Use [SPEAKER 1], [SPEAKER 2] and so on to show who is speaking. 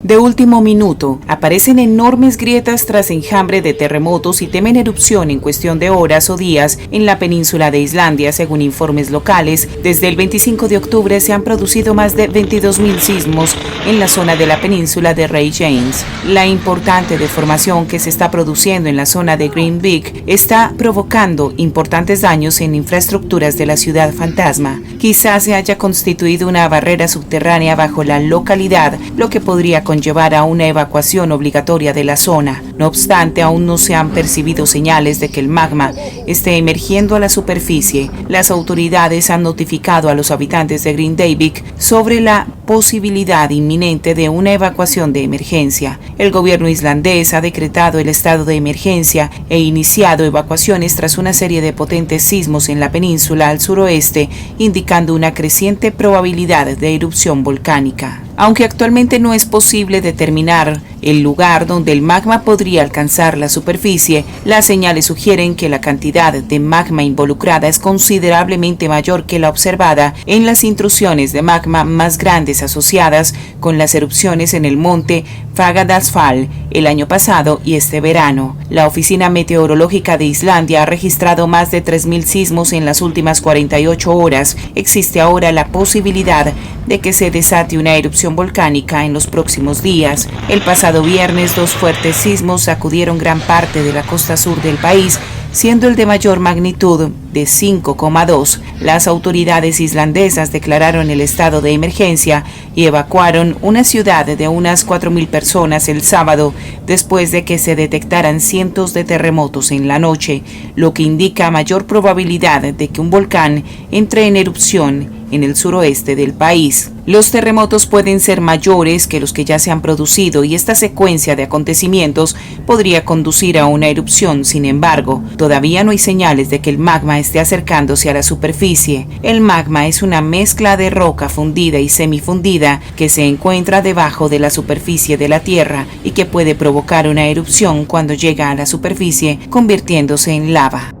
[SPEAKER 1] De último minuto, aparecen enormes grietas tras enjambre de terremotos y temen erupción en cuestión de horas o días en la península de Islandia, según informes locales. Desde el 25 de octubre se han producido más de 22.000 sismos en la zona de la península de Reykjanes. La importante deformación que se está produciendo en la zona de Grindvík está provocando importantes daños en infraestructuras de la ciudad fantasma. Quizás se haya constituido una barrera subterránea bajo la localidad, lo que podría conllevar a una evacuación obligatoria de la zona. No obstante, aún no se han percibido señales de que el magma esté emergiendo a la superficie. Las autoridades han notificado a los habitantes de Grindvík sobre la posibilidad inminente de una evacuación de emergencia. El gobierno islandés ha decretado el estado de emergencia e iniciado evacuaciones tras una serie de potentes sismos en la península al suroeste, indicando una creciente probabilidad de erupción volcánica. Aunque actualmente no es posible determinar el lugar donde el magma podría alcanzar la superficie, las señales sugieren que la cantidad de magma involucrada es considerablemente mayor que la observada en las intrusiones de magma más grandes asociadas con las erupciones en el monte Fagradalsfjall el año pasado y este verano. La Oficina Meteorológica de Islandia ha registrado más de 3.000 sismos en las últimas 48 horas. Existe ahora la posibilidad de que se desate una erupción volcánica en los próximos días. El pasado viernes, 2 fuertes sismos sacudieron gran parte de la costa sur del país, siendo el de mayor magnitud de 5,2. Las autoridades islandesas declararon el estado de emergencia y evacuaron una ciudad de unas 4.000 personas el sábado, después de que se detectaran cientos de terremotos en la noche, lo que indica mayor probabilidad de que un volcán entre en erupción en el suroeste del país. Los terremotos pueden ser mayores que los que ya se han producido y esta secuencia de acontecimientos podría conducir a una erupción. Sin embargo, todavía no hay señales de que el magma esté acercándose a la superficie. El magma es una mezcla de roca fundida y semifundida que se encuentra debajo de la superficie de la Tierra y que puede provocar una erupción cuando llega a la superficie, convirtiéndose en lava.